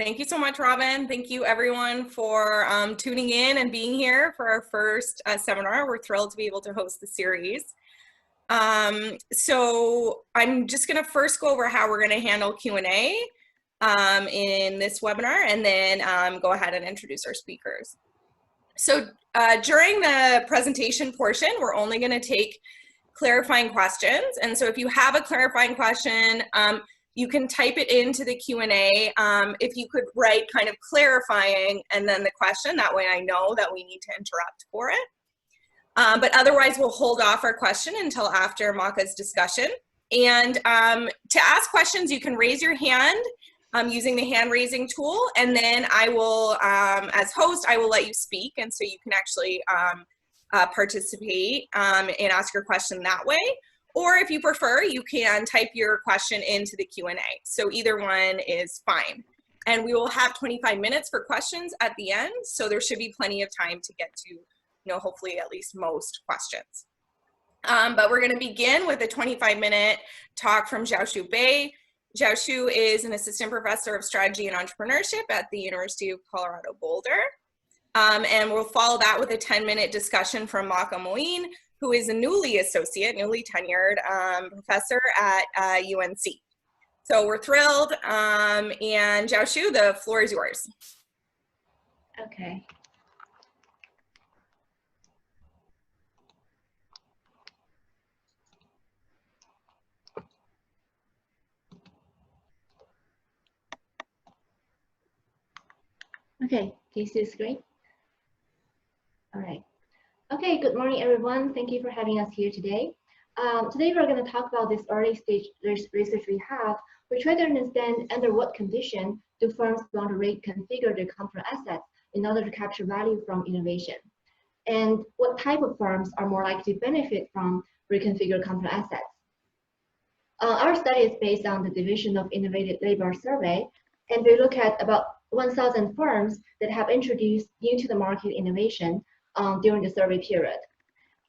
Thank you so much, Robin. Thank you everyone for tuning in and being here for our first seminar. We're thrilled to be able to host the series. So I'm just gonna first go over how we're gonna handle Q&A in this webinar, and then go ahead and introduce our speakers. So during the presentation portion, we're only gonna take clarifying questions. And so if you have a clarifying question, you can type it into the Q&A. If you could write kind of clarifying and then the question, that way I know that we need to interrupt for it. But otherwise, we'll hold off our question until after Mahka's discussion. And to ask questions, you can raise your hand using the hand raising tool. And then I will, as host, I will let you speak. And so you can actually participate and ask your question that way. Or if you prefer, you can type your question into the Q&A. So either one is fine. And we will have 25 minutes for questions at the end. So there should be plenty of time to get to, hopefully at least most questions. But we're gonna begin with a 25-minute talk from Xiaoshu Bei. Xiaoshu is an assistant professor of strategy and entrepreneurship at the University of Colorado Boulder. And we'll follow that with a 10-minute discussion from Mahka Moeen, who is a newly tenured professor at UNC. So we're thrilled. And Xiaoshu, the floor is yours. Okay. Okay, can you see the screen? All right. Okay, good morning, everyone. Thank you for having us here today. Today, we're going to talk about this early stage research we have. We try to understand under what condition do firms want to reconfigure their company assets in order to capture value from innovation. And what type of firms are more likely to benefit from reconfigured company assets. Our study is based on the Division of Innovative Labor survey, and we look at about 1,000 firms that have introduced new to the market innovation during the survey period.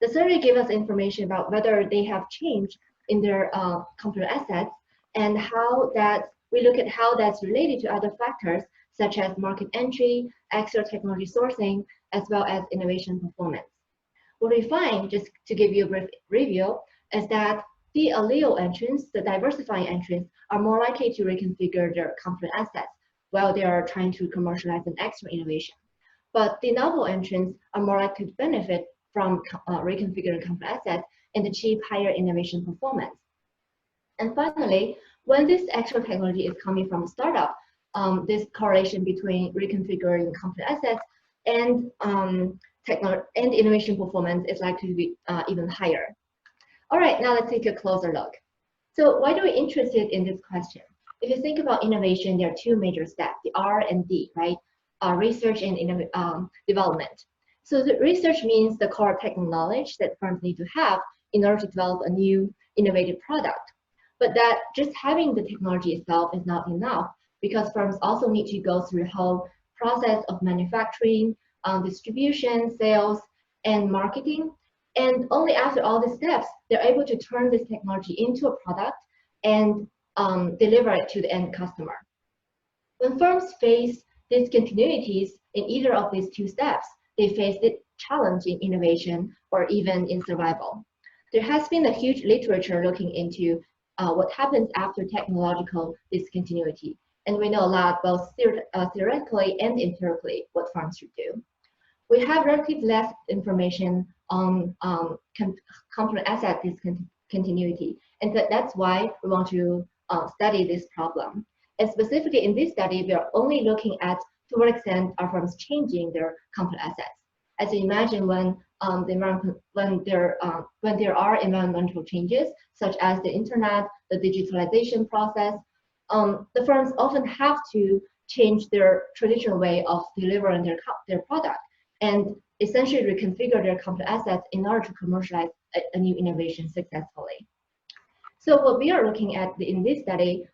The survey gave us information about whether they have changed in their company assets and how that we look at how that's related to other factors such as market entry, extra technology sourcing, as well as innovation performance. What we find, just to give you a brief review, is that the allele entrants, the diversifying entrants, are more likely to reconfigure their company assets while they are trying to commercialize an extra innovation. But the novo entrants are more likely to benefit from reconfiguring company assets and achieve higher innovation performance. And finally, when this extra technology is coming from a startup, this correlation between reconfiguring company assets and innovation performance is likely to be even higher. All right, now let's take a closer look. So why are we interested in this question? If you think about innovation, there are two major steps, the R and D, right? Research and development. So the research means the core technical knowledge that firms need to have in order to develop a new innovative product. But that just having the technology itself is not enough because firms also need to go through the whole process of manufacturing, distribution, sales, and marketing. And only after all these steps, they're able to turn this technology into a product and deliver it to the end customer. When firms face discontinuities in either of these two steps, they face the challenge in innovation or even in survival. There has been a huge literature looking into what happens after technological discontinuity. And we know a lot both theoretically and empirically what firms should do. We have relatively less information on company asset discontinuity. And that's why we want to study this problem. And specifically in this study, we are only looking at to what extent are firms changing their company assets. As you imagine, when there are environmental changes, such as the internet, the digitalization process, the firms often have to change their traditional way of delivering their product and essentially reconfigure their company assets in order to commercialize a new innovation successfully. So what we are looking at in this study,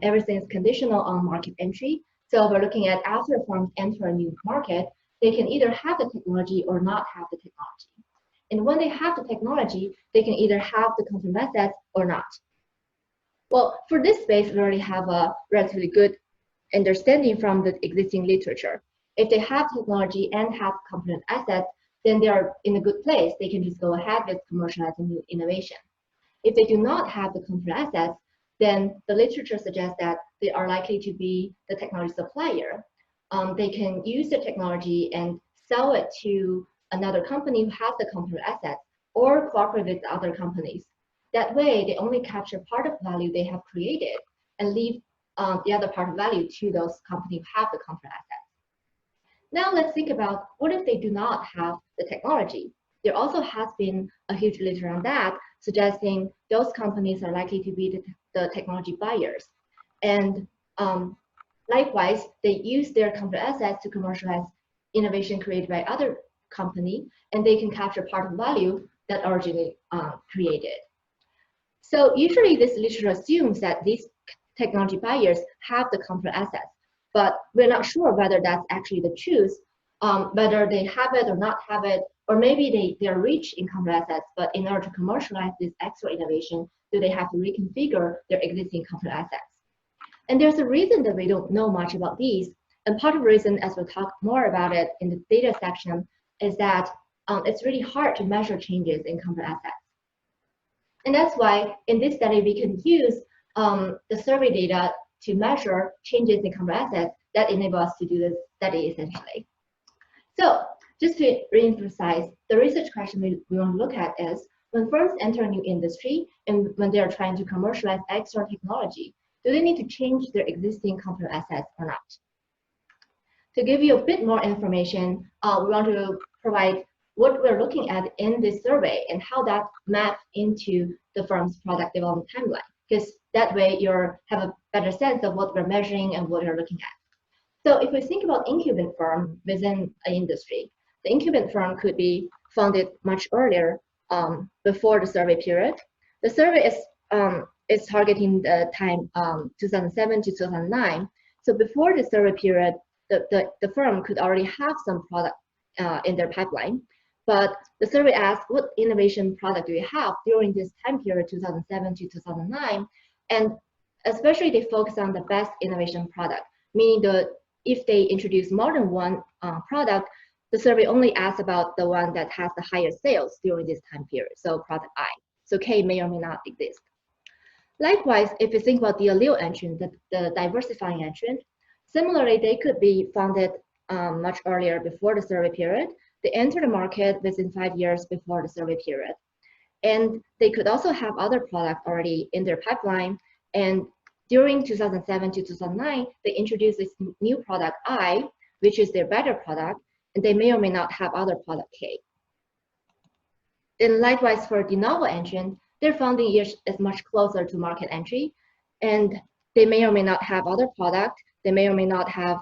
everything is conditional on market entry. So we're looking at after firms enter a new market, they can either have the technology or not have the technology. And when they have the technology, they can either have the company assets or not. Well, for this space, we already have a relatively good understanding from the existing literature. If they have technology and have competent assets, then they are in a good place. They can just go ahead with commercializing new innovation. If they do not have the competent assets, then the literature suggests that they are likely to be the technology supplier. They can use the technology and sell it to another company who has the competent assets or cooperate with other companies. That way, they only capture part of value they have created and leave the other part of value to those companies who have the competent assets. Now let's think about what if they do not have the technology? There also has been a huge literature on that, suggesting those companies are likely to be the technology buyers. And likewise, they use their competent assets to commercialize innovation created by other company, and they can capture part of the value that originally created. So usually this literature assumes that these technology buyers have the competent assets, but we're not sure whether that's actually the truth, whether they have it or not have it, or maybe they're rich in competent assets, but in order to commercialize this extra innovation, do they have to reconfigure their existing competent assets? And there's a reason that we don't know much about these, and part of the reason, as we'll talk more about it in the data section, is that it's really hard to measure changes in competent assets. And that's why in this study, we can use the survey data to measure changes in competent assets that enable us to do this study essentially. So just to reemphasize, the research question we want to look at is, when firms enter a new industry and when they're trying to commercialize extra technology, do they need to change their existing competent assets or not? To give you a bit more information, we want to provide what we're looking at in this survey and how that maps into the firm's product development timeline, because that way you have a better sense of what we're measuring and what we're looking at. So if we think about incubant firm within an industry, the incubant firm could be founded much earlier before the survey period. The survey is targeting the time 2007 to 2009. So before the survey period, the firm could already have some product in their pipeline. But the survey asked, what innovation product do you have during this time period, 2007 to 2009? And especially they focus on the best innovation product, meaning if they introduce more than one product, the survey only asks about the one that has the highest sales during this time period, so product I. So K may or may not exist. Likewise, if you think about the allele entrant, the diversifying entrant, similarly, they could be founded much earlier before the survey period. They enter the market within 5 years before the survey period. And they could also have other products already in their pipeline. And during 2007 to 2009, they introduced this new product I, which is their better product, and they may or may not have other product K. And likewise for de novo entrant, their founding year is much closer to market entry, and they may or may not have other product. They may or may not have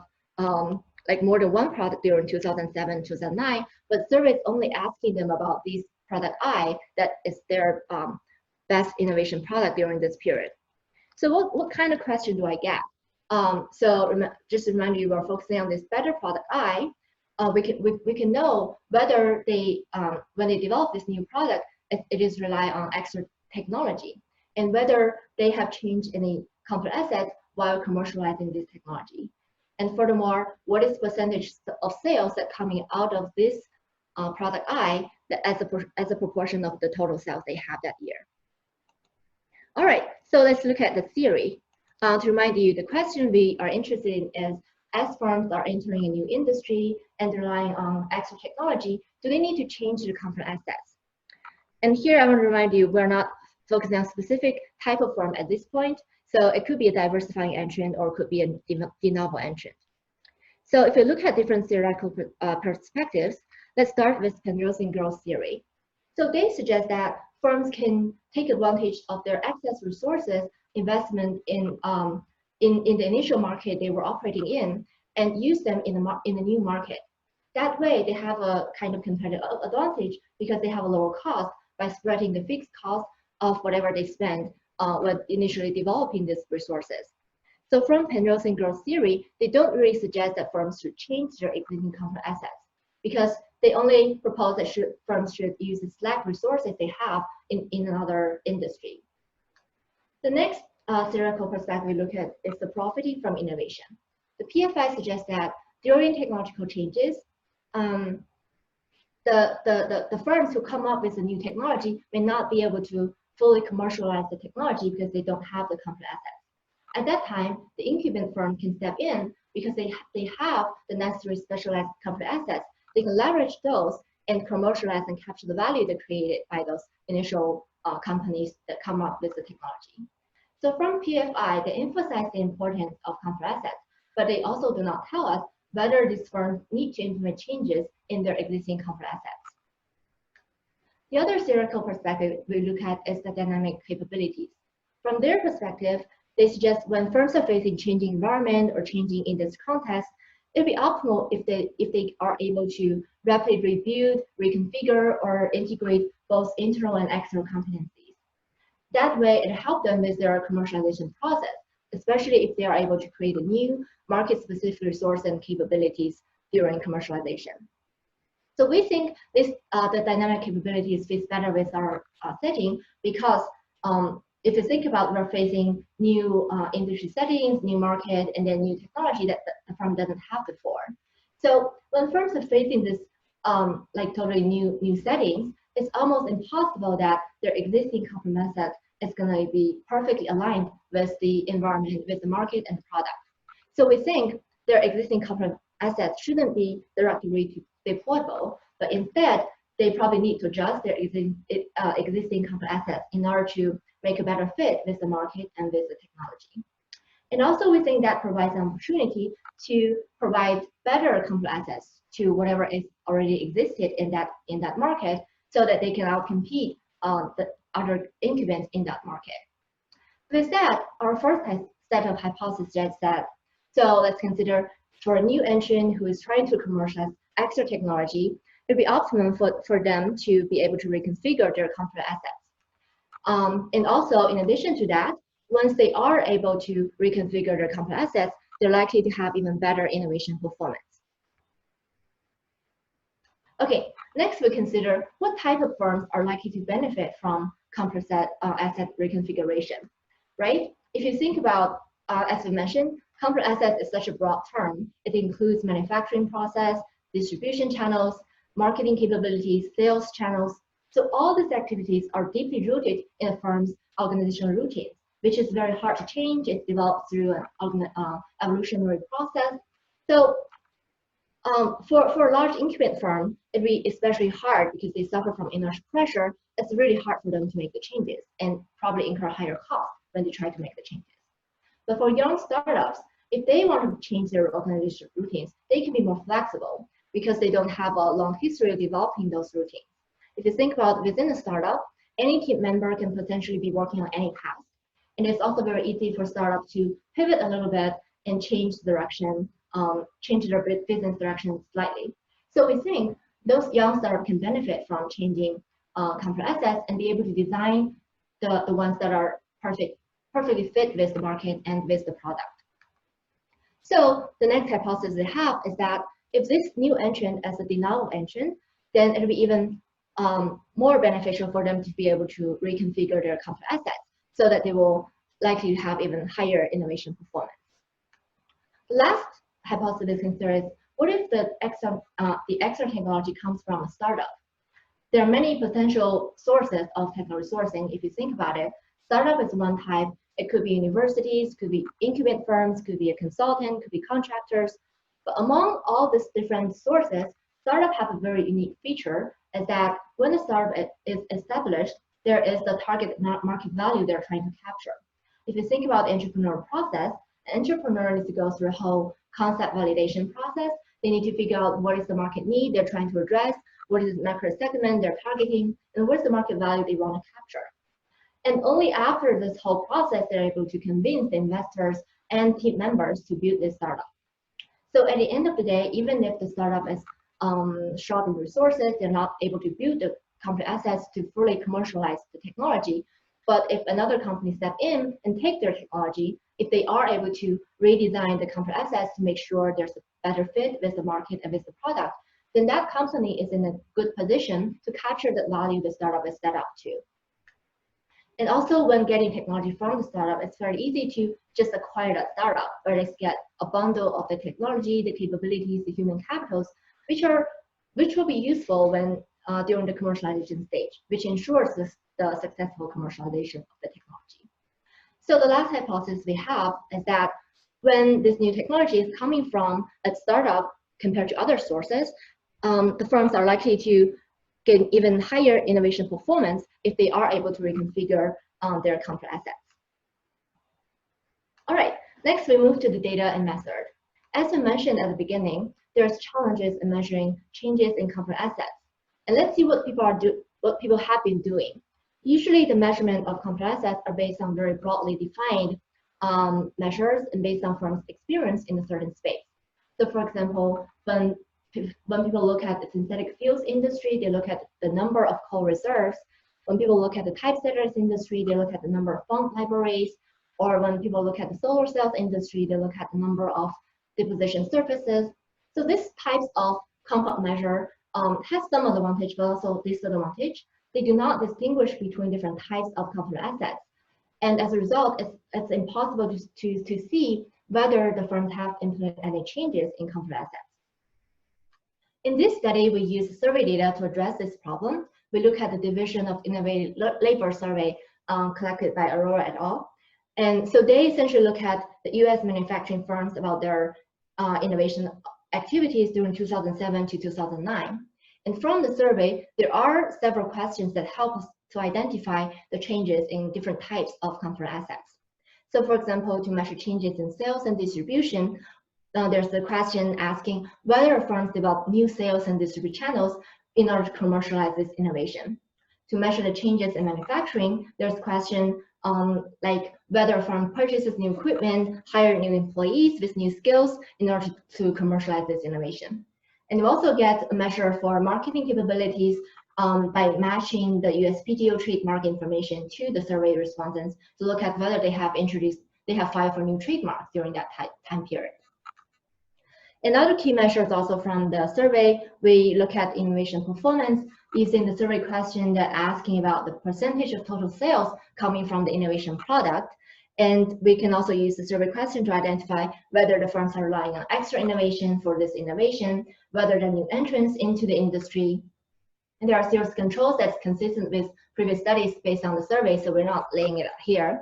like more than one product during 2007, 2009, but survey is only asking them about these product I that is their best innovation product during this period. So what kind of question do I get? Just to remind you, we're focusing on this better product I. We can know whether they when they develop this new product, it is rely on extra technology, and whether they have changed any competent assets while commercializing this technology. And furthermore, what is percentage of sales that coming out of this product I as a proportion of the total sales they have that year? All right, so let's look at the theory. To remind you, the question we are interested in is, as firms are entering a new industry and relying on extra technology, do they need to change their competent assets? And here I want to remind you, we're not focusing on specific type of firm at this point. So it could be a diversifying entrant or it could be a de novo entrant. So if you look at different theoretical perspectives, let's start with Penrose growth theory. So they suggest that firms can take advantage of their excess resources investment in the initial market they were operating in and use them in the new market. That way, they have a kind of competitive advantage because they have a lower cost by spreading the fixed cost of whatever they spend when initially developing these resources. So from Penrose growth theory, they don't really suggest that firms should change their existing competent assets because they only propose that firms should use the slack resources they have in another industry. The next theoretical perspective we look at is the profiting from innovation. The PFI suggests that during technological changes, the firms who come up with a new technology may not be able to fully commercialize the technology because they don't have the company assets. At that time, the incumbent firm can step in because they have the necessary specialized company assets. They can leverage those and commercialize and capture the value they created by those initial companies that come up with the technology. So from PFI, they emphasize the importance of company assets, but they also do not tell us whether these firms need to implement changes in their existing company assets. The other theoretical perspective we look at is the dynamic capabilities. From their perspective, they suggest when firms are facing changing environment or changing in this context, it would be optimal if they are able to rapidly rebuild, reconfigure, or integrate both internal and external competencies. That way, it helps them with their commercialization process, especially if they are able to create a new market-specific resource and capabilities during commercialization. So we think this the dynamic capabilities fits better with our setting because if you think about we're facing new industry settings, new market, and then new technology that the firm doesn't have before. So when firms are facing this like totally new settings, it's almost impossible that their existing company asset is going to be perfectly aligned with the environment, with the market and the product. So we think their existing company assets shouldn't be directly deployable, but instead they probably need to adjust their existing company assets in order to make a better fit with the market and with the technology. And also we think that provides an opportunity to provide better company assets to whatever is already existed in that market so that they can outcompete the other incumbents in that market. With that, our first set of hypotheses suggests that, so let's consider for a new entrant who is trying to commercialize extra technology, it would be optimum for them to be able to reconfigure their company assets. And also, in addition to that, once they are able to reconfigure their company assets, they're likely to have even better innovation performance. Okay, next we consider what type of firms are likely to benefit from company asset reconfiguration, right? If you think about, as we mentioned, company assets is such a broad term. It includes manufacturing process, distribution channels, marketing capabilities, sales channels. So all these activities are deeply rooted in a firm's organizational routines, which is very hard to change. It's developed through an evolutionary process. So for a large incumbent firm, it would be especially hard because they suffer from inertial pressure. It's really hard for them to make the changes and probably incur higher costs when they try to make the changes. But for young startups, if they want to change their organizational routines, they can be more flexible because they don't have a long history of developing those routines. If you think about within a startup, any team member can potentially be working on any task. And it's also very easy for startups to pivot a little bit and change direction, change their business direction slightly. So we think those young startups can benefit from changing company assets and be able to design the ones that are perfectly fit with the market and with the product. So the next hypothesis we have is that if this new entrant as a de novo entrant, then it'll be even more beneficial for them to be able to reconfigure their company assets so that they will likely have even higher innovation performance. The last hypothesis considers what if the extra technology comes from a startup? There are many potential sources of technology sourcing. If you think about it, startup is one type. It could be universities, could be incumbent firms, could be a consultant, could be contractors. But among all these different sources, startups have a very unique feature is that when a startup is established, there is the target market value they're trying to capture. If you think about the entrepreneurial process, an entrepreneur needs to go through a whole concept validation process. They need to figure out what is the market need they're trying to address, what is the macro segment they're targeting, and what is the market value they want to capture. And only after this whole process, they're able to convince the investors and team members to build this startup. So at the end of the day, even if the startup is short in resources, they're not able to build the company assets to fully commercialize the technology. But if another company step in and take their technology, if they are able to redesign the company assets to make sure there's a better fit with the market and with the product, then that company is in a good position to capture the value the startup is set up to. And also when getting technology from the startup, it's very easy to just acquire that startup, or just get a bundle of the technology, the capabilities, the human capitals, which will be useful when during the commercialization stage, which ensures the successful commercialization of the technology. So the last hypothesis we have is that when this new technology is coming from a startup compared to other sources, the firms are likely to get even higher innovation performance if they are able to reconfigure their contract assets. All right, next we move to the data and method. As I mentioned at the beginning, there's challenges in measuring changes in contract assets. And let's see what people have been doing. Usually the measurement of contract assets are based on very broadly defined measures and based on firms' experience in a certain space. So for example, when people look at the synthetic fuels industry, they look at the number of coal reserves. When people look at the typesetters industry, they look at the number of font libraries. Or when people look at the solar cells industry, they look at the number of deposition surfaces. So this types of compound measure has some advantage, but also disadvantage. They do not distinguish between different types of contract assets. And as a result, it's impossible to see whether the firms have implemented any changes in contract assets. In this study, we use survey data to address this problem. We look at the division of innovative labor survey collected by Aurora et al. And so they essentially look at the US manufacturing firms about their innovation activities during 2007 to 2009. And from the survey, there are several questions that help us to identify the changes in different types of contract assets. So for example, to measure changes in sales and distribution, there's the question asking whether firms develop new sales and distribution channels in order to commercialize this innovation. To measure the changes in manufacturing, there's a question like whether a firm purchases new equipment, hire new employees with new skills in order to commercialize this innovation. And we also get a measure for marketing capabilities by matching the USPTO trademark information to the survey respondents to look at whether they have filed for new trademarks during that time period. Another key measure is also from the survey. We look at innovation performance using the survey question that asking about the percentage of total sales coming from the innovation product. And we can also use the survey question to identify whether the firms are relying on extra innovation for this innovation, whether there are new entrants into the industry. And there are serious controls that's consistent with previous studies based on the survey, so we're not laying it out here.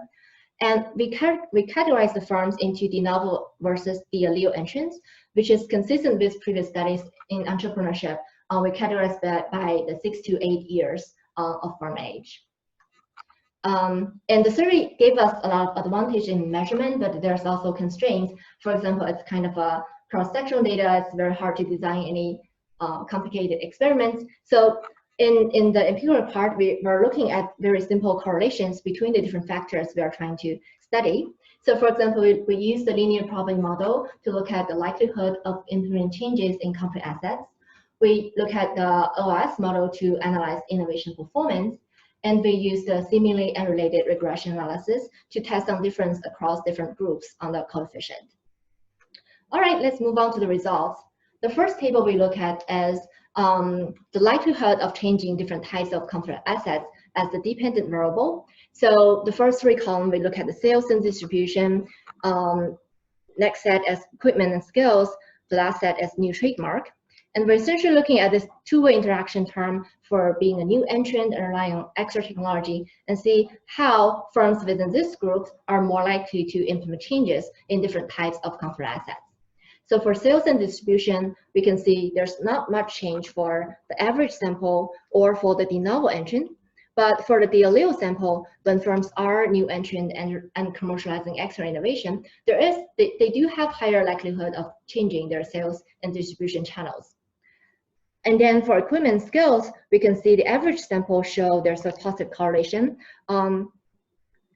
And we categorize the firms into de novo versus de allele entrants, which is consistent with previous studies in entrepreneurship. We categorize that by the 6 to 8 years of firm age. And the survey gave us a lot of advantage in measurement, but there's also constraints. For example, it's kind of a cross-sectional data. It's very hard to design any complicated experiments. So in the empirical part, we're looking at very simple correlations between the different factors we are trying to study. So for example, we use the linear probability model to look at the likelihood of implementing changes in contract assets. We look at the OS model to analyze innovation performance. And we use the seemingly unrelated regression analysis to test some difference across different groups on the coefficient. All right, let's move on to the results. The first table we look at is the likelihood of changing different types of contract assets as the dependent variable. So the first three columns, we look at the sales and distribution, next set as equipment and skills, the last set as new trademark. And we're essentially looking at this two-way interaction term for being a new entrant and relying on extra technology and see how firms within this group are more likely to implement changes in different types of contract assets. So for sales and distribution, we can see there's not much change for the average sample or for the de novo entrant. But for the de allele sample, when firms are new entrant and commercializing extra innovation, they do have higher likelihood of changing their sales and distribution channels. And then for equipment skills, we can see the average sample show there's a positive correlation.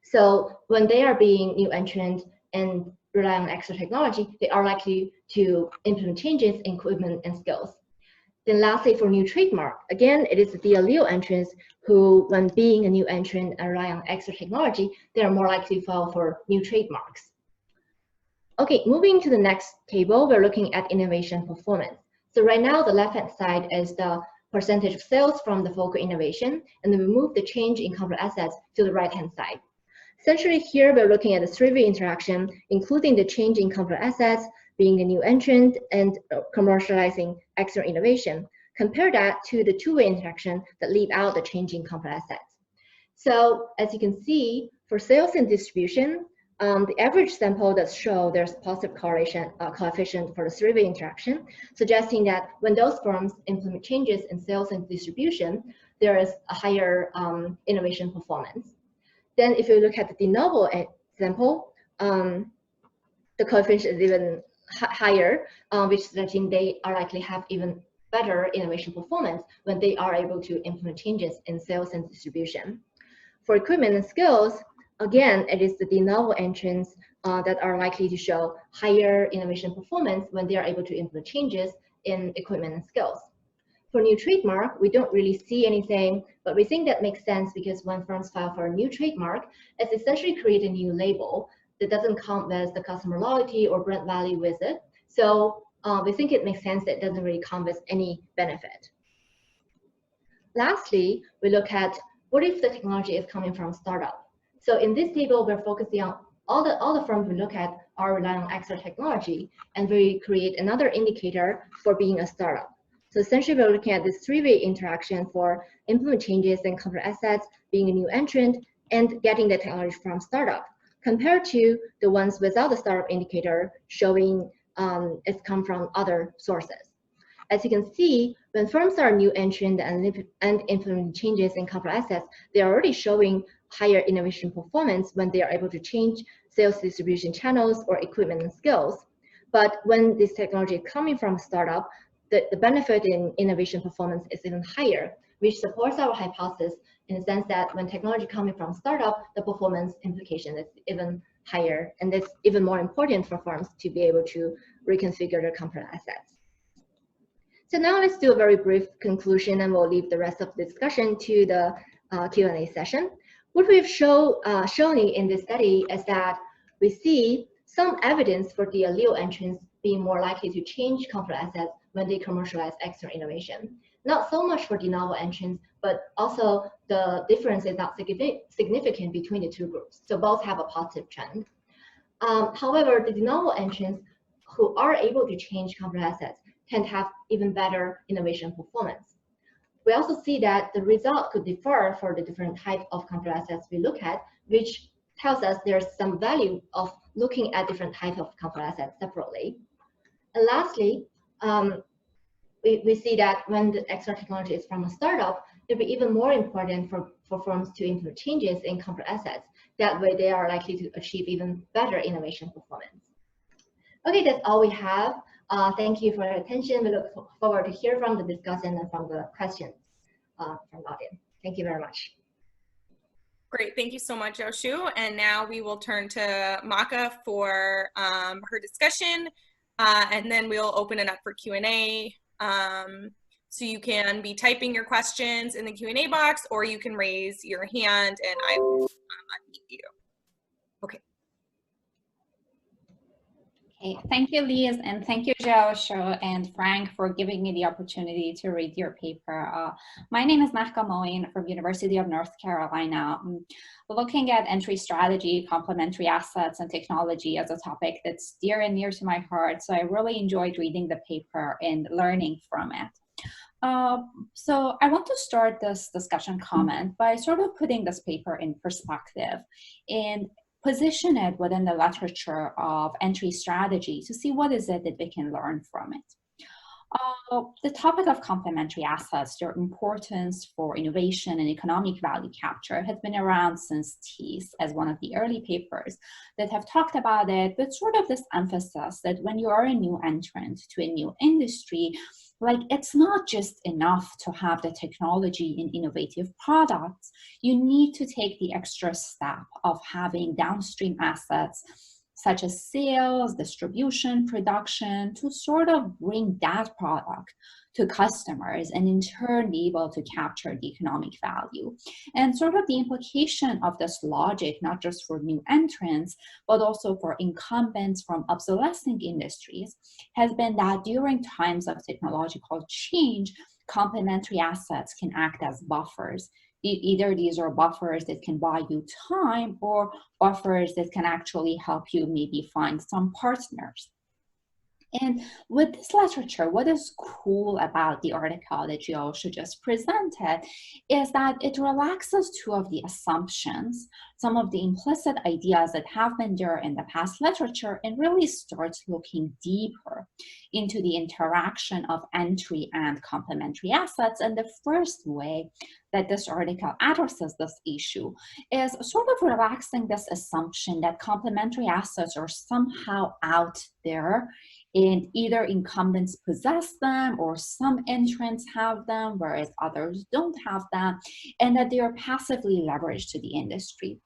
So when they are being new entrant and rely on extra technology, they are likely to implement changes in equipment and skills. Then lastly, for new trademark, again, it is the de allele entrants who, when being a new entrant and rely on extra technology, they are more likely to file for new trademarks. Okay, moving to the next table, we're looking at innovation performance. So right now, the left-hand side is the percentage of sales from the focal innovation, and then we move the change in contract assets to the right-hand side. Essentially, here we're looking at the three-way interaction, including the change in contract assets, being the new entrant, and commercializing external innovation. Compare that to the two-way interaction that leave out the change in contract assets. So as you can see, for sales and distribution, the average sample does show there's positive correlation coefficient for the three-way interaction, suggesting that when those firms implement changes in sales and distribution, there is a higher innovation performance. Then if you look at the de novo sample, the coefficient is even higher, which suggesting they are likely have even better innovation performance when they are able to implement changes in sales and distribution. For equipment and skills, again, it is the de novo entrants that are likely to show higher innovation performance when they are able to implement changes in equipment and skills. For new trademark, we don't really see anything, but we think that makes sense because when firms file for a new trademark, it's essentially create a new label that doesn't come with the customer loyalty or brand value with it. So we think it makes sense that it doesn't really come with any benefit. Lastly, we look at what if the technology is coming from startup. So in this table, we're focusing on all the firms we look at are relying on extra technology, and we create another indicator for being a startup. So essentially, we're looking at this three-way interaction for implement changes and contract assets, being a new entrant, and getting the technology from startup, compared to the ones without the startup indicator showing it's come from other sources. As you can see, when firms are new entrant and implement changes in contract assets, they are already showing higher innovation performance when they are able to change sales distribution channels or equipment and skills. But when this technology is coming from a startup, the benefit in innovation performance is even higher, which supports our hypothesis in the sense that when technology coming from startup, the performance implication is even higher, and it's even more important for firms to be able to reconfigure their contract assets. So now let's do a very brief conclusion, and we'll leave the rest of the discussion to the Q&A session. What we've shown in this study is that we see some evidence for the allele entrants being more likely to change contract assets when they commercialize external innovation. Not so much for de novo entrants, but also the difference is not significant between the two groups. So both have a positive trend. However, the de novo entrants who are able to change contract assets tend to have even better innovation performance. We also see that the result could differ for the different type of contract assets we look at, which tells us there's some value of looking at different types of contract assets separately. And lastly, we see that when the extra technology is from a startup, it'll be even more important for firms to implement changes in contract assets. That way they are likely to achieve even better innovation performance. Okay, that's all we have. Thank you for your attention. We look forward to hear from the discussion and from the questions from the audience. Thank you very much. Great, thank you so much, Xiaoshu. And now we will turn to Mahka for her discussion, and then we'll open it up for Q&A. So you can be typing your questions in the Q&A box, or you can raise your hand and I will unmute you. Okay. Okay, thank you, Liz, and thank you, Xiaoshu and Frank, for giving me the opportunity to read your paper. My name is Mahka Moeen from University of North Carolina. Looking at entry strategy, complementary assets, and technology as a topic that's dear and near to my heart, so I really enjoyed reading the paper and learning from it. So I want to start this discussion comment by sort of putting this paper in perspective and position it within the literature of entry strategy to see what is it that we can learn from it. The topic of complementary assets, their importance for innovation and economic value capture, has been around since Tees as one of the early papers that have talked about it, but sort of this emphasis that when you are a new entrant to a new industry, like it's not just enough to have the technology in innovative products. You need to take the extra step of having downstream assets such as sales, distribution, production, to sort of bring that product to customers and in turn be able to capture the economic value. And sort of the implication of this logic, not just for new entrants, but also for incumbents from obsolescing industries, has been that during times of technological change, complementary assets can act as buffers. Either these are buffers that can buy you time, or buffers that can actually help you maybe find some partners. And with this literature, what is cool about the article that Xiaoshu just presented is that it relaxes two of the assumptions, some of the implicit ideas that have been there in the past literature, and really starts looking deeper into the interaction of entry and complementary assets. And the first way that this article addresses this issue is sort of relaxing this assumption that complementary assets are somehow out there, and either incumbents possess them or some entrants have them, whereas others don't have them, and that they are passively leveraged to the industry.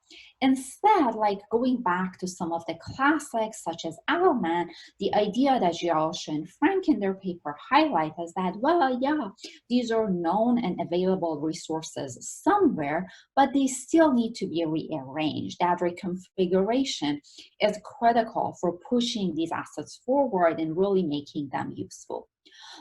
Instead, like going back to some of the classics such as Edelman, the idea that Xiaoshu and Frank in their paper highlight is that, well, yeah, these are known and available resources somewhere, but they still need to be rearranged. That reconfiguration is critical for pushing these assets forward and really making them useful.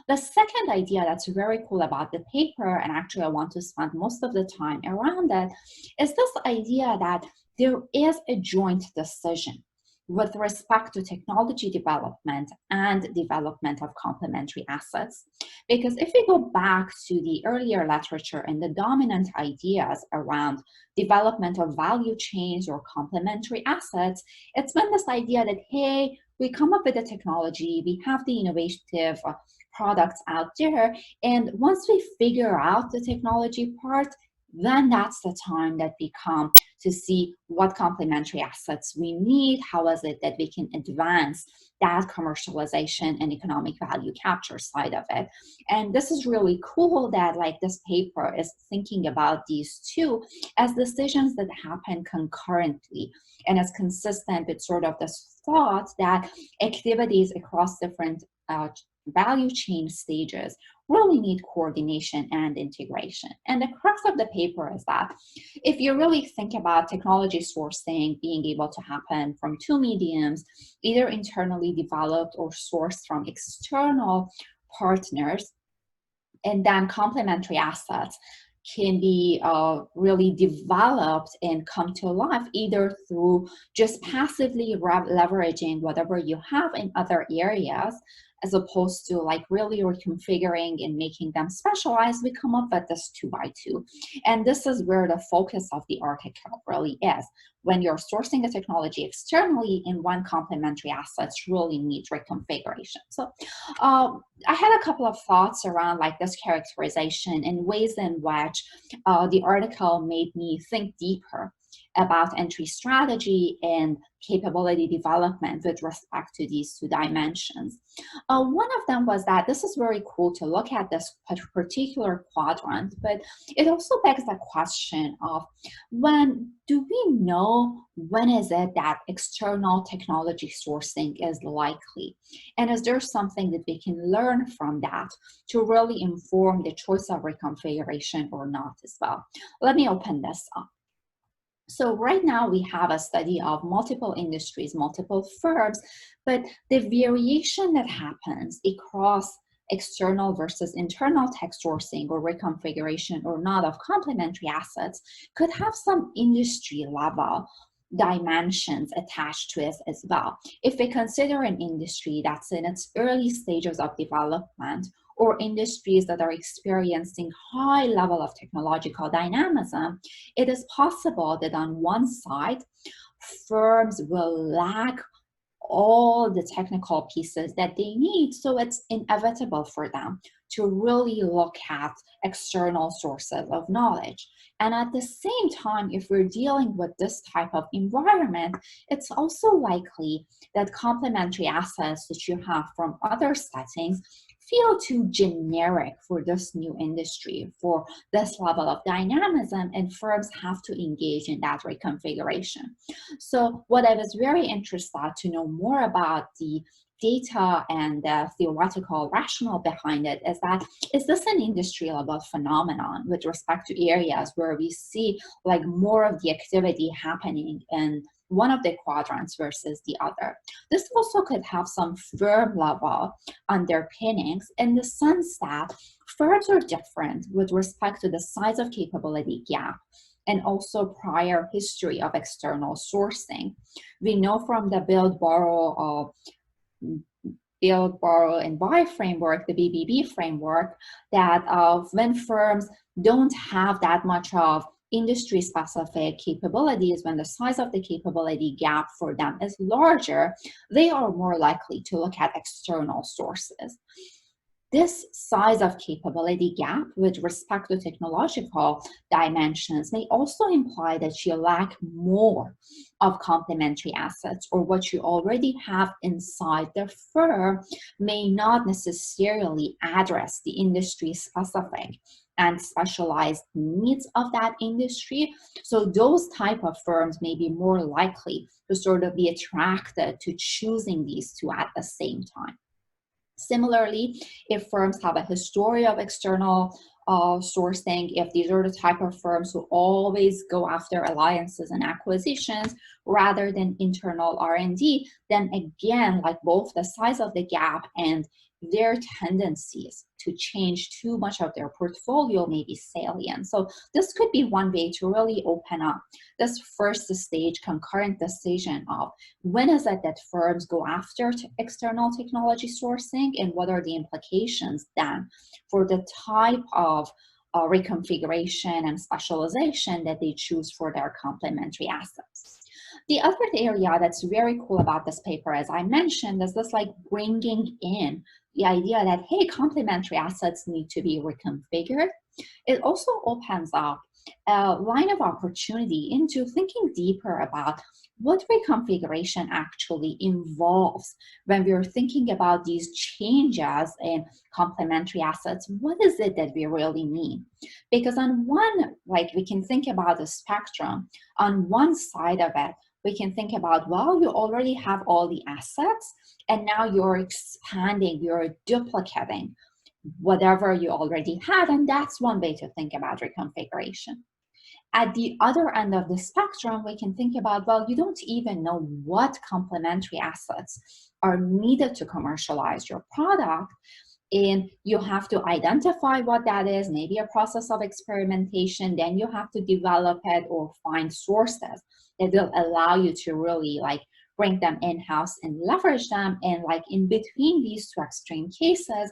The second idea that's very cool about the paper, and actually I want to spend most of the time around it, is this idea that there is a joint decision with respect to technology development and development of complementary assets. Because if we go back to the earlier literature and the dominant ideas around development of value chains or complementary assets, it's been this idea that, hey, we come up with the technology, we have the innovative products out there, and once we figure out the technology part, then that's the time that we come to see what complementary assets we need, how is it that we can advance that commercialization and economic value capture side of it. And this is really cool that like this paper is thinking about these two as decisions that happen concurrently, and is consistent with sort of this thought that activities across different value chain stages really need coordination and integration. And the crux of the paper is that if you really think about technology sourcing being able to happen from two mediums, either internally developed or sourced from external partners, and then complementary assets can be really developed and come to life either through just passively leveraging whatever you have in other areas, as opposed to like really reconfiguring and making them specialized, we come up with this 2x2. And this is where the focus of the article really is. When you're sourcing the technology externally, in one complementary assets really needs reconfiguration. So I had a couple of thoughts around like this characterization and ways in which the article made me think deeper about entry strategy and capability development with respect to these two dimensions. One of them was that this is very cool to look at this particular quadrant, but it also begs the question of when do we know when is it that external technology sourcing is likely? And is there something that we can learn from that to really inform the choice of reconfiguration or not as well? Let me open this up. So right now we have a study of multiple industries, multiple firms, but the variation that happens across external versus internal tech sourcing or reconfiguration or not of complementary assets could have some industry level dimensions attached to it as well. If we consider an industry that's in its early stages of development, or industries that are experiencing high level of technological dynamism, it is possible that on one side, firms will lack all the technical pieces that they need, so it's inevitable for them to really look at external sources of knowledge. And at the same time, if we're dealing with this type of environment, it's also likely that complementary assets that you have from other settings feel too generic for this new industry, for this level of dynamism, and firms have to engage in that reconfiguration. So what I was very interested to know more about the data and the theoretical rationale behind it is that, is this an industry level phenomenon with respect to areas where we see like more of the activity happening in one of the quadrants versus the other? This also could have some firm level underpinnings in the sense that firms are different with respect to the size of capability gap and also prior history of external sourcing. We know from the build, borrow, and buy framework, the BBB framework, that when firms don't have that much of industry-specific capabilities, when the size of the capability gap for them is larger, they are more likely to look at external sources. This size of capability gap with respect to technological dimensions may also imply that you lack more of complementary assets, or what you already have inside the firm may not necessarily address the industry-specific and specialized needs of that industry. So those type of firms may be more likely to sort of be attracted to choosing these two at the same time. Similarly, if firms have a history of external sourcing, if these are the type of firms who always go after alliances and acquisitions rather than internal R&D, then again, like both the size of the gap and their tendencies to change too much of their portfolio may be salient. So this could be one way to really open up this first stage concurrent decision of when is it that firms go after external technology sourcing, and what are the implications then for the type of reconfiguration and specialization that they choose for their complementary assets. The other area that's very cool about this paper, as I mentioned, is this like bringing in the idea that, hey, complementary assets need to be reconfigured. It also opens up a line of opportunity into thinking deeper about what reconfiguration actually involves when we're thinking about these changes in complementary assets. What is it that we really mean? Because on one, like we can think about the spectrum, on one side of it, we can think about, well, you already have all the assets, and now you're expanding, you're duplicating whatever you already had, and that's one way to think about reconfiguration. At the other end of the spectrum, we can think about, well, you don't even know what complementary assets are needed to commercialize your product, and you have to identify what that is, maybe a process of experimentation, then you have to develop it or find sources that will allow you to really like bring them in-house and leverage them. And like in between these two extreme cases,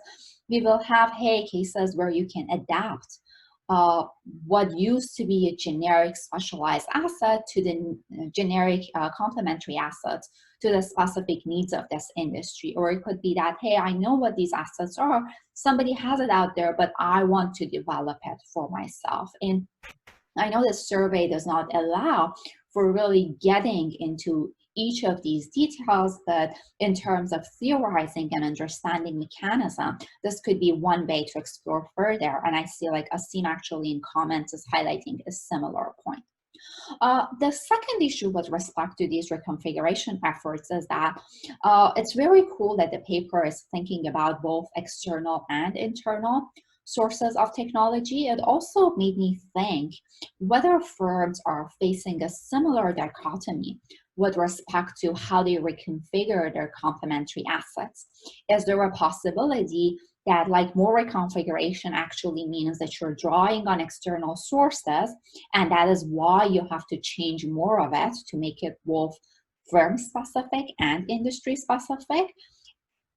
we will have, hey, cases where you can adapt what used to be a generic specialized asset to the generic complementary assets to the specific needs of this industry. Or it could be that, hey, I know what these assets are, somebody has it out there, but I want to develop it for myself. And I know this survey does not allow for really getting into each of these details, but in terms of theorizing and understanding mechanism, this could be one way to explore further. And I see like Asim actually in comments is highlighting a similar point. The second issue with respect to these reconfiguration efforts is that it's very cool that the paper is thinking about both external and internal sources of technology. It also made me think whether firms are facing a similar dichotomy with respect to how they reconfigure their complementary assets. Is there a possibility that like more reconfiguration actually means that you're drawing on external sources, and that is why you have to change more of it to make it both firm specific and industry specific?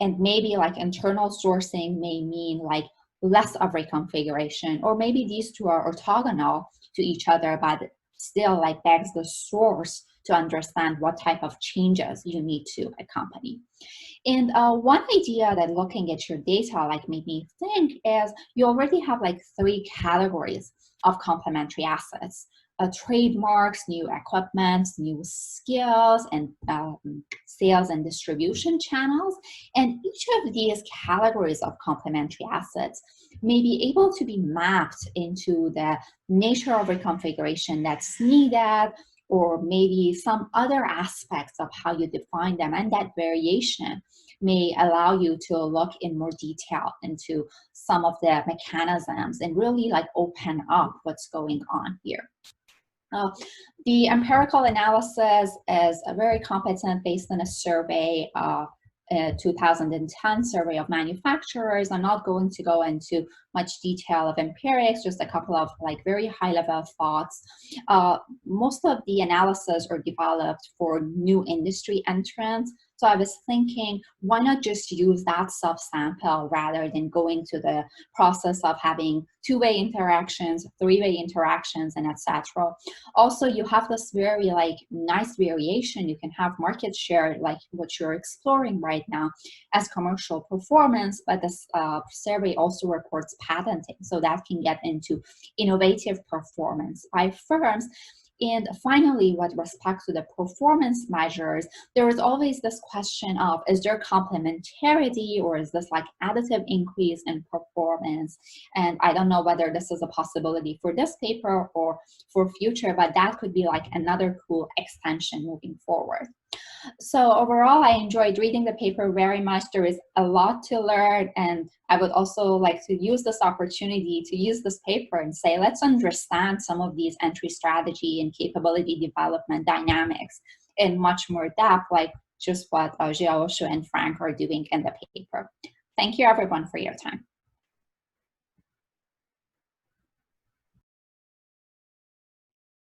And maybe like internal sourcing may mean like less of reconfiguration, or maybe these two are orthogonal to each other, but still like begs the source to understand what type of changes you need to accompany. And one idea that looking at your data like made me think is you already have like 3 categories of complementary assets: trademarks, new equipment, new skills, and sales and distribution channels. And each of these categories of complementary assets may be able to be mapped into the nature of reconfiguration that's needed, or maybe some other aspects of how you define them. And that variation may allow you to look in more detail into some of the mechanisms and really like open up what's going on here. The empirical analysis is very competent based on a survey, 2010 survey of manufacturers. I'm not going to go into much detail of empirics, just a couple of like very high level thoughts. Most of the analysis are developed for new industry entrants. So I was thinking, why not just use that subsample rather than going to the process of having two-way interactions, three-way interactions, and etc. Also, you have this very like nice variation. You can have market share like what you're exploring right now as commercial performance, but this survey also reports patenting, so that can get into innovative performance by firms. And finally, with respect to the performance measures, there is always this question of, is there complementarity or is this like additive increase in performance? And I don't know whether this is a possibility for this paper or for future, but that could be like another cool extension moving forward. So overall, I enjoyed reading the paper very much. There is a lot to learn, and I would also like to use this opportunity to use this paper and say, let's understand some of these entry strategy and capability development dynamics in much more depth, like just what Xiaoshu and Frank are doing in the paper. Thank you everyone for your time.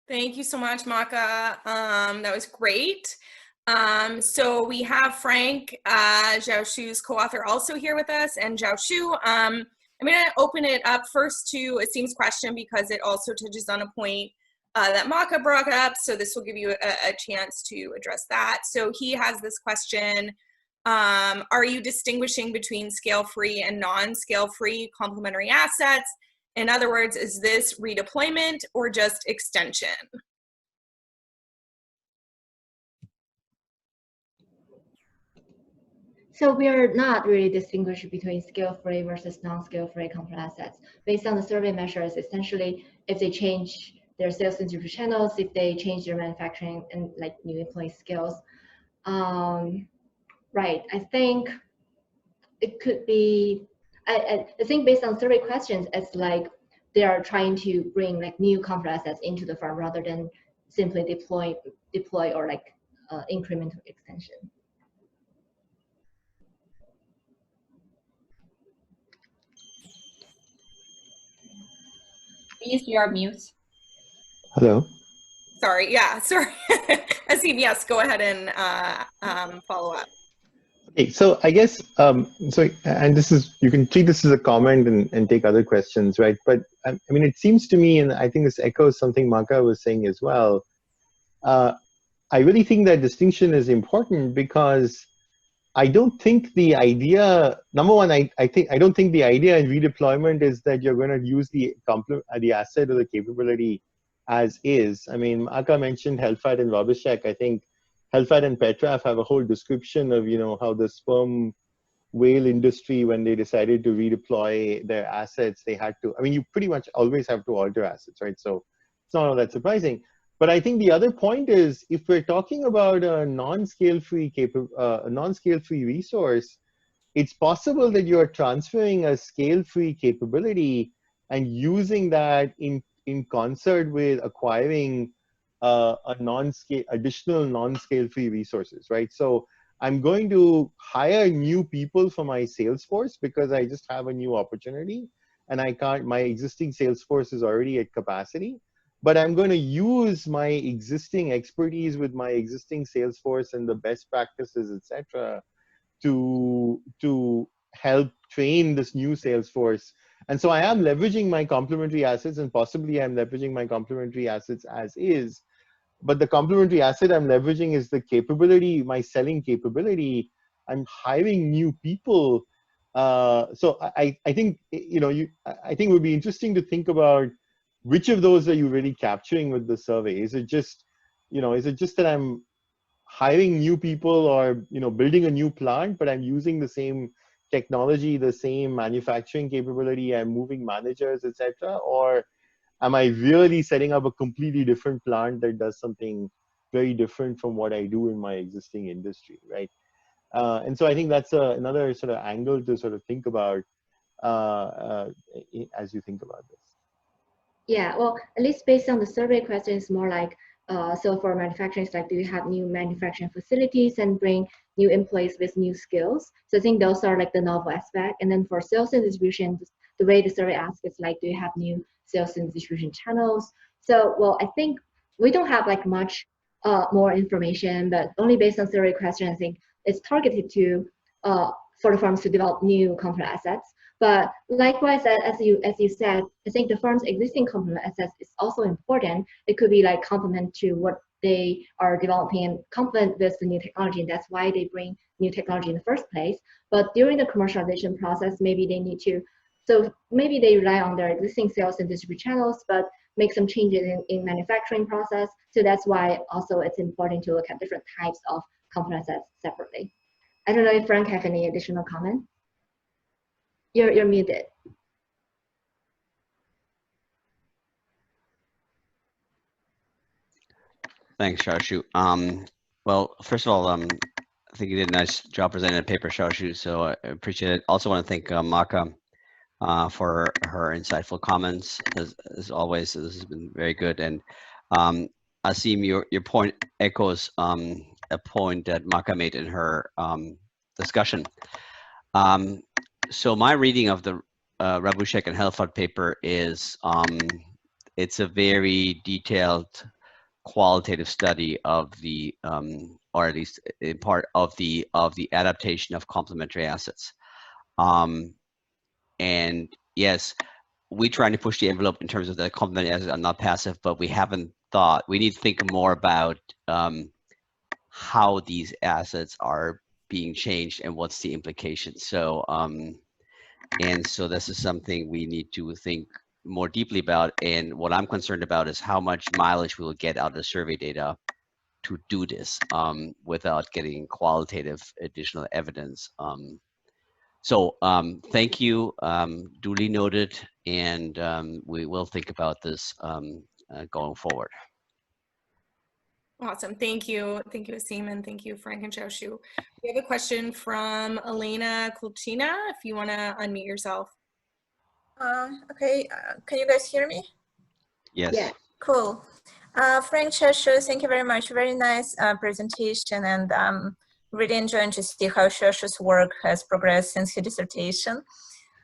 Thank you so much, Mahka. That was great. So we have Frank, Xiaoshu's co-author, also here with us. And Xiaoshu, I'm going to open it up first to Asim's question because it also touches on a point that Mahka brought up. So this will give you a chance to address that. So he has this question. Are you distinguishing between scale-free and non-scale-free complementary assets? In other words, is this redeployment or just extension? So we are not really distinguishing between scale-free versus non-scale-free complementary assets. Based on the survey measures, essentially, if they change their sales into channels, if they change their manufacturing and like new employee skills, right? I think it could be. I think based on survey questions, it's like they are trying to bring like new complementary assets into the firm rather than simply deploy or like incremental extension. Please, you're mute. Hello. Sorry, yeah, sorry. Asim, yes, go ahead and follow up. Okay, so I guess, and this is, you can treat this as a comment and take other questions, right? But I mean, it seems to me, and I think this echoes something Mahka was saying as well, I really think that distinction is important because I don't think the idea, number one, I don't think the idea in redeployment is that you're going to use the asset or the capability as is. I mean, Mahka mentioned Helfat and Robischek. I think Helfat and Petraf have a whole description of, you know, how the sperm whale industry, when they decided to redeploy their assets, they had to, I mean, you pretty much always have to alter assets, right? So it's not all that surprising. But I think the other point is, if we're talking about a non-scale-free resource, it's possible that you're transferring a scale-free capability and using that in concert with acquiring additional non-scale-free resources, right? So I'm going to hire new people for my sales force because I just have a new opportunity, and my existing sales force is already at capacity. But I'm going to use my existing expertise with my existing sales force and the best practices, etc., to help train this new sales force. And so I am leveraging my complementary assets, and possibly I'm leveraging my complementary assets as is. But the complementary asset I'm leveraging is the capability, my selling capability. I'm hiring new people. So I think, you know, I think it would be interesting to think about which of those are you really capturing with the survey? Is it just, you know, is it just that I'm hiring new people or, you know, building a new plant, but I'm using the same technology, the same manufacturing capability, I'm moving managers, etc.? Or am I really setting up a completely different plant that does something very different from what I do in my existing industry, right? And so I think that's another sort of angle to sort of think about as you think about this. Yeah, well, at least based on the survey question, it's more like, so for manufacturing, it's like, do you have new manufacturing facilities and bring new employees with new skills? So I think those are like the novel aspect. And then for sales and distribution, the way the survey asks is like, do you have new sales and distribution channels? So, well, I think we don't have like much more information, but only based on survey question, I think it's targeted to for the firms to develop new complement assets. But likewise, as you said, I think the firm's existing complement assets is also important. It could be like complement to what they are developing and complement with the new technology, and that's why they bring new technology in the first place. But during the commercialization process, maybe they need to, so maybe they rely on their existing sales and distribution channels, but make some changes in manufacturing process. So that's why also it's important to look at different types of complement assets separately. I don't know if Frank have any additional comment. You're muted. Thanks, Xiaoshu. Well, first of all, I think you did a nice job presenting the paper, Xiaoshu, so I appreciate it. Also want to thank Mahka for her insightful comments. As always, this has been very good. And Asim, your point echoes a point that Mahka made in her discussion. So my reading of the Rabushek and Helfand paper is it's a very detailed qualitative study of the or at least in part of the adaptation of complementary assets. And yes, we trying to push the envelope in terms of the complementary assets are not passive, but we haven't thought, we need to think more about how these assets are being changed and what's the implication. So and so this is something we need to think more deeply about. And what I'm concerned about is how much mileage we will get out of the survey data to do this without getting qualitative additional evidence. So thank you, duly noted, and we will think about this going forward. Awesome. Thank you. Thank you, Asim, and thank you, Frank and Xiaoshu. We have a question from Elena Kulchina, if you want to unmute yourself. Okay, can you guys hear me? Yes. Yeah. Cool. Frank, Xiaoshu, thank you very much. Very nice presentation, and really enjoying to see how Xiaoshu's work has progressed since his dissertation.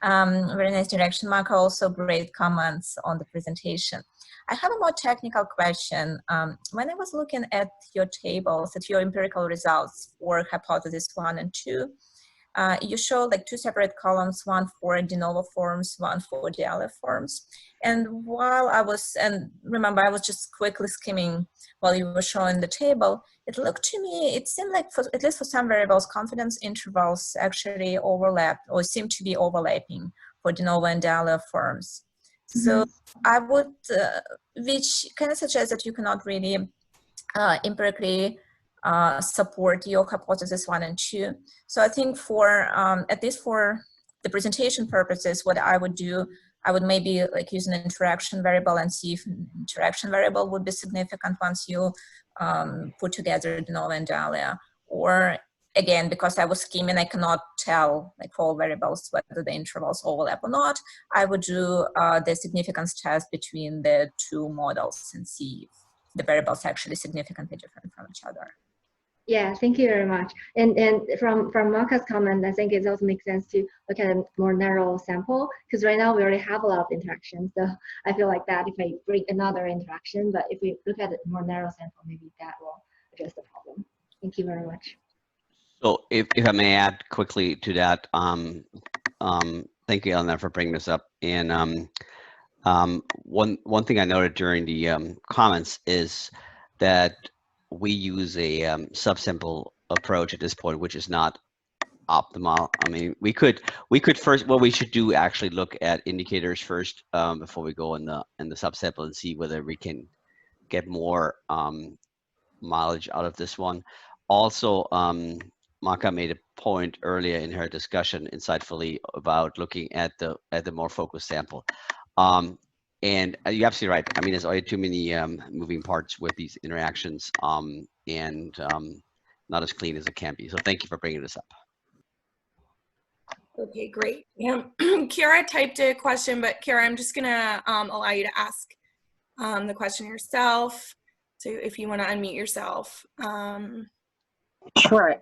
Very nice direction. Mahka, also great comments on the presentation. I have a more technical question. When I was looking at your tables, at your empirical results for hypothesis 1 and 2, you show like 2 separate columns, one for de novo forms, one for the other forms. And while I was, and remember, I was just quickly skimming while you were showing the table, it looked to me, it seemed like for, at least for some variables, confidence intervals actually overlap or seem to be overlapping for de novo and de forms. So I would, which kind of suggests that you cannot really empirically support your hypothesis 1 and 2. So I think for, at least for the presentation purposes, what I would do, I would maybe like use an interaction variable and see if interaction variable would be significant once you put together de novo and de. Or again, because I was skimming, I cannot tell like for all variables whether the intervals overlap or not. I would do the significance test between the 2 models and see if the variables are actually significantly different from each other. Yeah, thank you very much. And from Mahka's comment, I think it also makes sense to look at a more narrow sample, because right now we already have a lot of interactions. So I feel like that if I bring another interaction, but if we look at a more narrow sample, maybe that will address the problem. Thank you very much. So if I may add quickly to that, thank you, Elena, for bringing this up. And one thing I noted during the comments is that we use a subsample approach at this point, which is not optimal. I mean, we could first, what we should do actually look at indicators first before we go in the subsample and see whether we can get more mileage out of this one. Also, Mahka made a point earlier in her discussion insightfully about looking at the more focused sample. And you're absolutely right. I mean, there's already too many moving parts with these interactions and not as clean as it can be. So thank you for bringing this up. Okay, great. Yeah. Kira typed a question, but Kira, I'm just gonna allow you to ask the question yourself. So if you want to unmute yourself. Sure.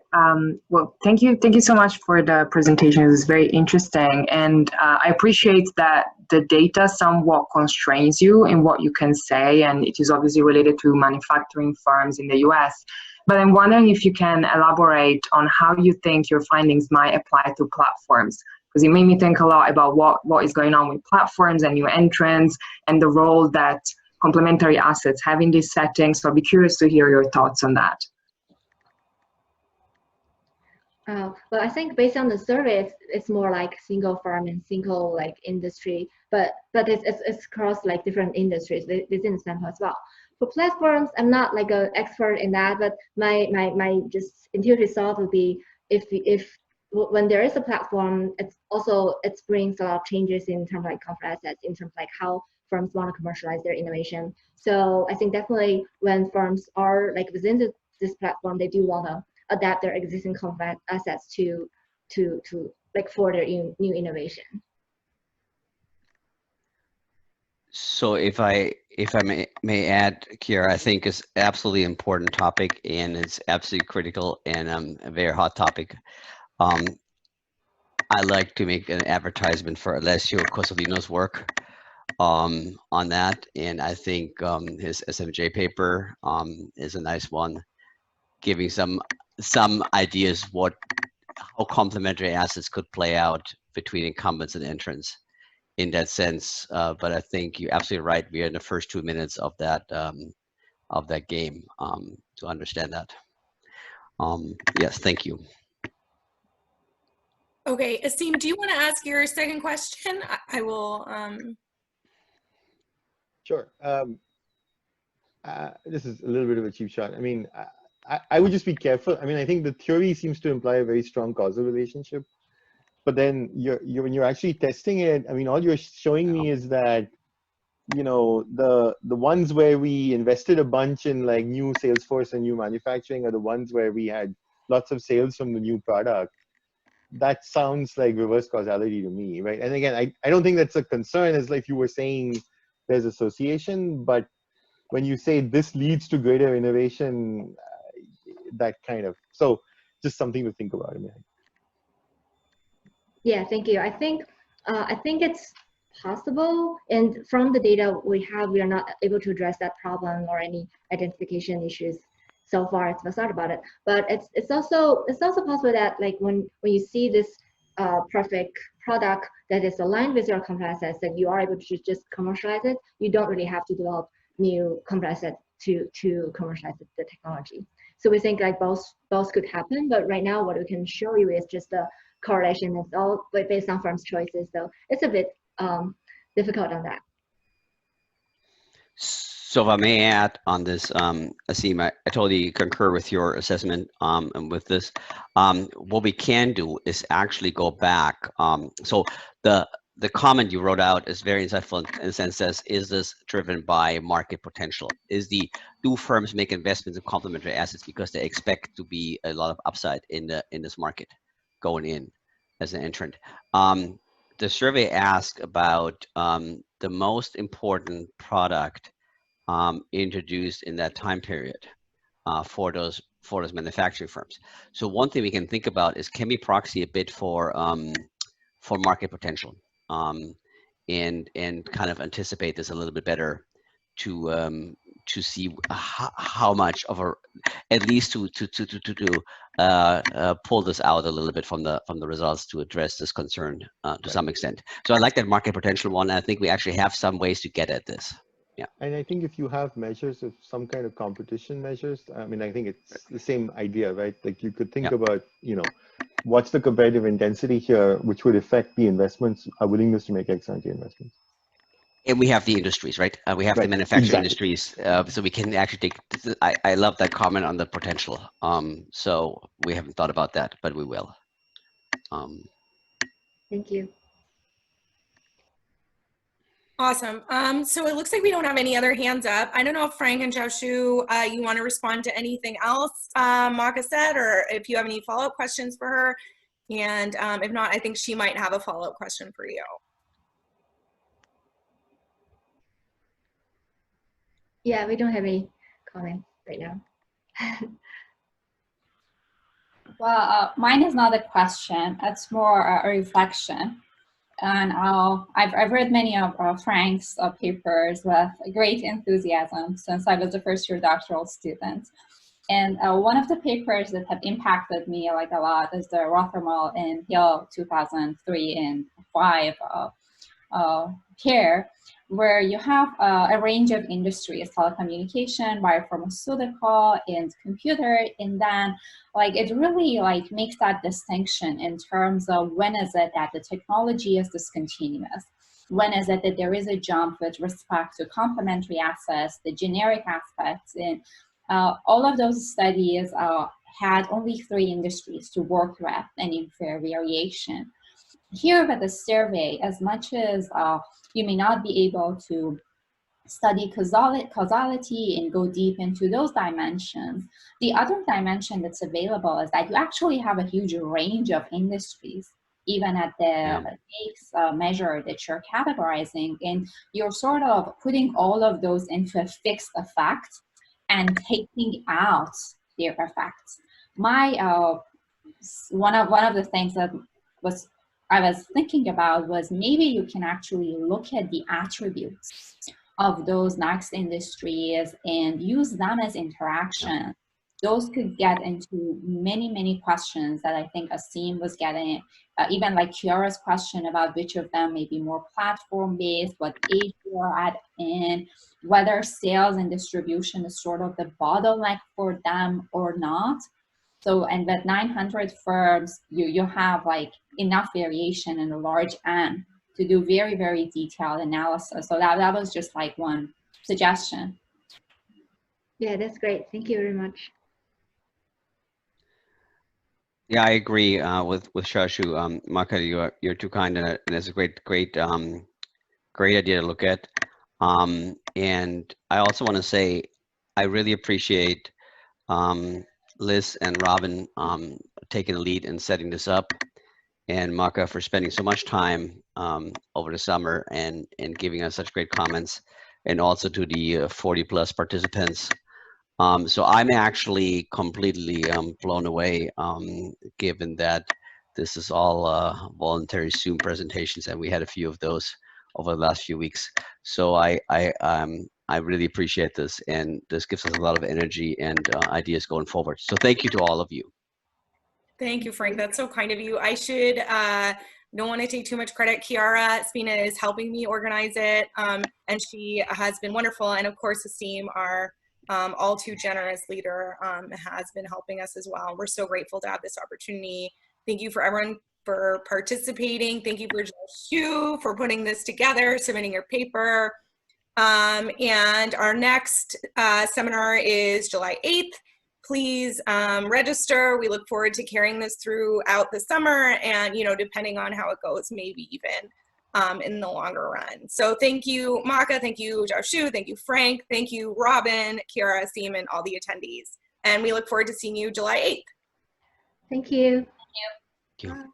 Well, thank you so much for the presentation. It was very interesting, and I appreciate that the data somewhat constrains you in what you can say, and it is obviously related to manufacturing firms in the US. But I'm wondering if you can elaborate on how you think your findings might apply to platforms, because it made me think a lot about what is going on with platforms and new entrants and the role that complementary assets have in these settings. So I'd be curious to hear your thoughts on that. Well, I think based on the survey, it's more like single firm and single like industry, but it's across like different industries within the sample as well. For platforms, I'm not like an expert in that, but my just intuitive thought would be if when there is a platform, it brings a lot of changes in terms of like contract assets, in terms of like how firms want to commercialize their innovation. So I think definitely when firms are like within this platform, they do want to adapt their existing contract assets to like for their new innovation. So if I may add, Kiera, I think it's absolutely important topic, and it's absolutely critical and a very hot topic. I like to make an advertisement for Alessio Cosolino's work on that, and I think his SMJ paper is a nice one, giving some ideas how complementary assets could play out between incumbents and entrants in that sense. But I think you're absolutely right. We are in the first 2 minutes of that game to understand that. Yes, thank you. Okay, Asim, do you want to ask your second question? I will. Sure. This is a little bit of a cheap shot. I mean, I would just be careful. I mean, I think the theory seems to imply a very strong causal relationship, but then when you're actually testing it, I mean, all you're showing me is that, you know, the ones where we invested a bunch in like new Salesforce and new manufacturing are the ones where we had lots of sales from the new product. That sounds like reverse causality to me, right? And again, I don't think that's a concern, as like you were saying, there's association, but when you say this leads to greater innovation, that kind of, so just something to think about. I mean. Yeah, thank you. I think it's possible, and from the data we have, we are not able to address that problem or any identification issues so far. It's thought about it, but it's also possible that like when you see this perfect product that is aligned with your contract assets, that you are able to just commercialize it. You don't really have to develop new contract assets to commercialize the technology. So we think like both could happen, but right now what we can show you is just the correlation. It's all based on firms' choices, so it's a bit difficult on that. So if I may add on this, Asim, I totally concur with your assessment and with this. What we can do is actually go back. So the comment you wrote out is very insightful in the sense that, is this driven by market potential? Do firms make investments in complementary assets because they expect to be a lot of upside in this market going in as an entrant? The survey asked about the most important product introduced in that time period for those manufacturing firms. So one thing we can think about is, can we proxy a bit for market potential and kind of anticipate this a little bit better to see how much of at least to pull this out a little bit from the results to address this concern to some extent. So I like that market potential one. I think we actually have some ways to get at this. Yeah. And I think if you have measures of some kind of competition measures, I mean, I think it's the same idea, right? Like you could think about, you know, what's the competitive intensity here, which would affect the investments, our willingness to make ex-ante investments. And we have the industries, right? We have the manufacturing industries, so we can actually take. I love that comment on the potential. So we haven't thought about that, but we will. Thank you. Awesome. So it looks like we don't have any other hands up. I don't know if Frank and Xiaoshu, you want to respond to anything else Mahka said, or if you have any follow-up questions for her. And if not, I think she might have a follow-up question for you. Yeah, we don't have any comments right now. Mine is not a question. It's more a reflection. And I've read many of Frank's papers with great enthusiasm since I was a first-year doctoral student. And one of the papers that have impacted me like a lot is the Rothaermel and Hill 2003 and 5 pair, where you have a range of industries: telecommunication, biopharmaceutical, and computer. And then like it really like makes that distinction in terms of when is it that the technology is discontinuous, when is it that there is a jump with respect to complementary assets, the generic aspects. And all of those studies had only 3 industries to work with, and in fair variation. Here with the survey, as much as you may not be able to study causality and go deep into those dimensions, the other dimension that's available is that you actually have a huge range of industries, even at the base measure that you're categorizing, and you're sort of putting all of those into a fixed effect and taking out their effects. My one of the things that I was thinking about was maybe you can actually look at the attributes of those next industries and use them as interaction. Those could get into many, many questions that I think Asim was getting, even like Kiara's question about which of them may be more platform-based, what age you're at, and whether sales and distribution is sort of the bottleneck for them or not. So, and with 900 firms, you have like enough variation in a large N to do very, very detailed analysis. So that was just like one suggestion. Yeah, that's great. Thank you very much. Yeah, I agree with Xiaoshu. Mahka, you're too kind, and it's a great idea to look at. And I also want to say I really appreciate Liz and Robin taking the lead in setting this up, and Mahka for spending so much time over the summer and giving us such great comments, and also to the 40+ participants. So I'm actually completely blown away, given that this is all voluntary Zoom presentations, and we had a few of those over the last few weeks. So I really appreciate this, and this gives us a lot of energy and ideas going forward. So thank you to all of you. Thank you, Frank. That's so kind of you. I should don't want to take too much credit. Kiara Spina is helping me organize it, and she has been wonderful. And of course, Asim, our all too generous leader, has been helping us as well. We're so grateful to have this opportunity. Thank you for everyone for participating. Thank you for Xiaoshu for putting this together, submitting your paper. And our next seminar is July 8th. Please register. We look forward to carrying this throughout the summer, and, you know, depending on how it goes, maybe even in the longer run. So thank you, Mahka. Thank you, Xiaoshu. Thank you, Frank. Thank you, Robin, Kiara, Asim, and all the attendees. And we look forward to seeing you July 8th. Thank you. Thank you.